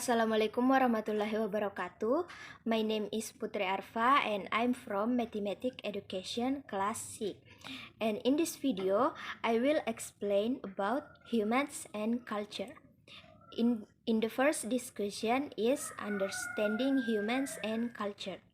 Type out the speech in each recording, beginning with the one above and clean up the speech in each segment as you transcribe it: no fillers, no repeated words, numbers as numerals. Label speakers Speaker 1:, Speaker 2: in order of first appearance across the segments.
Speaker 1: Assalamualaikum warahmatullahi wabarakatuh. My name is Putri Arfa and I'm from Mathematics Education Class C. And in this video, I will explain about humans and culture. In the first discussion is understanding humans and culture.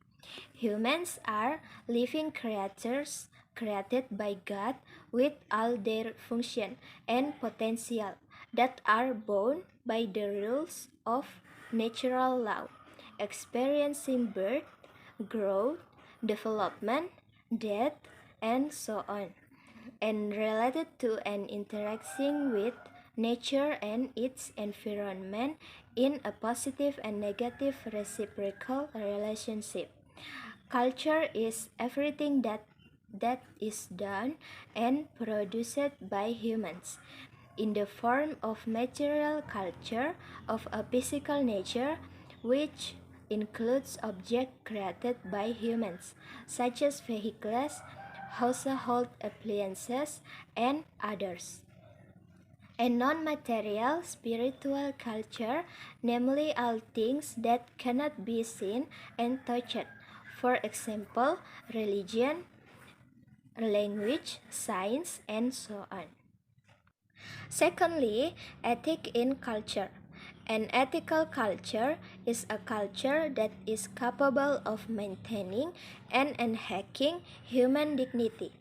Speaker 1: Humans are living creatures created by God with all their function and potential that are bound by the rules of natural law, experiencing birth, growth, development, death, and so on, and related to and interacting with nature and its environment in a positive and negative reciprocal relationship. Culture is everything that is done and produced by humans in the form of material culture of a physical nature, which includes objects created by humans, such as vehicles, household appliances, and others. And non-material spiritual culture, namely all things that cannot be seen and touched. For example, religion, language, science, and so on. Secondly, ethic in culture. An ethical culture is a culture that is capable of maintaining and enhancing human dignity,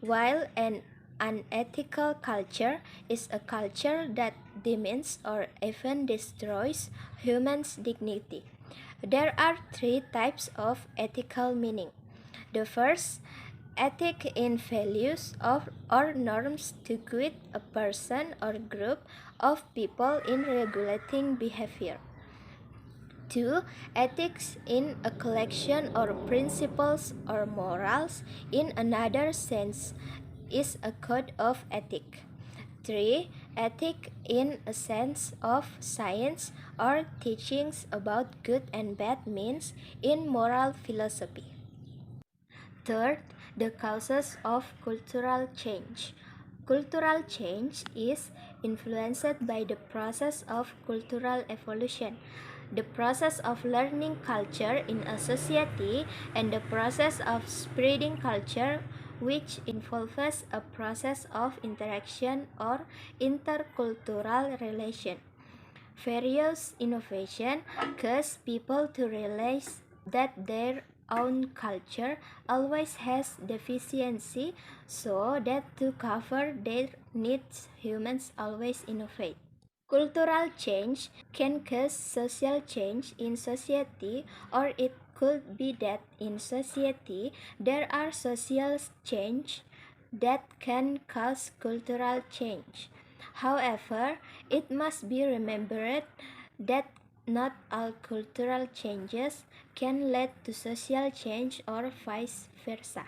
Speaker 1: while an unethical culture is a culture that demeans or even destroys human's dignity. There are three types of ethical meaning. The first, ethic in values of or norms to guide a person or group of people in regulating behavior. 2. Ethics in a collection or principles or morals in another sense is a code of ethic. 3. Ethic in a sense of science or teachings about good and bad means in moral philosophy. Third, the causes of cultural change. Cultural change is influenced by the process of cultural evolution, the process of learning culture in a society, and the process of spreading culture, which involves a process of interaction or intercultural relation. Various innovation cause people to realize that their own culture always has deficiency, so that to cover their needs, humans always innovate. Cultural change can cause social change in society, or it could be that in society there are social change that can cause cultural change. However, it must be remembered that not all cultural changes can lead to social change or vice versa.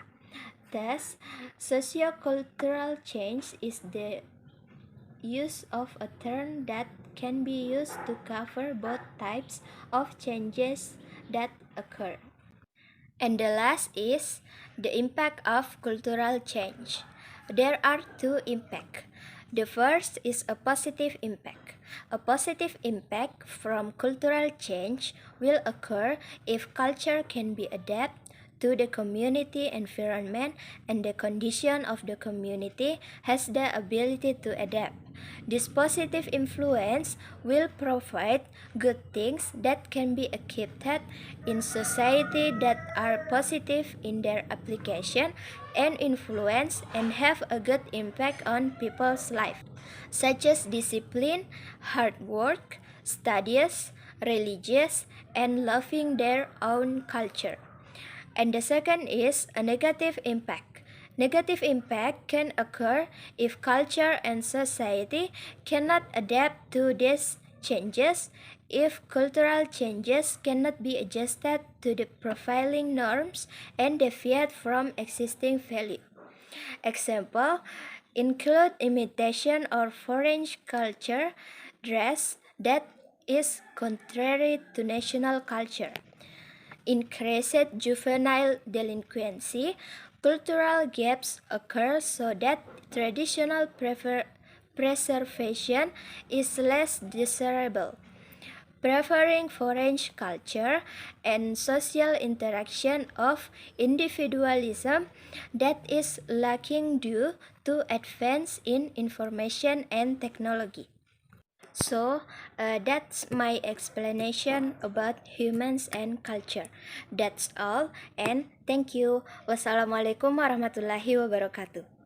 Speaker 1: Thus, sociocultural change is the use of a term that can be used to cover both types of changes that occur. And the last is the impact of cultural change. There are two impacts. The first is a positive impact. A positive impact from cultural change will occur if culture can be adapted to the community environment and the condition of the community has the ability to adapt. This positive influence will provide good things that can be achieved in society that are positive in their application and influence and have a good impact on people's life, such as discipline, hard work, studies, religious, and loving their own culture. And the second is a negative impact. Negative impact can occur if culture and society cannot adapt to these changes, if cultural changes cannot be adjusted to the prevailing norms and deviate from existing value. Example include imitation or foreign culture, dress that is contrary to national culture, increased juvenile delinquency. Cultural gaps occur so that traditional preservation is less desirable. preferring foreign culture and social interaction of individualism that is lacking due to advance in information and technology. So, that's my explanation about humans and culture. That's all, and thank you. Wassalamualaikum warahmatullahi wabarakatuh.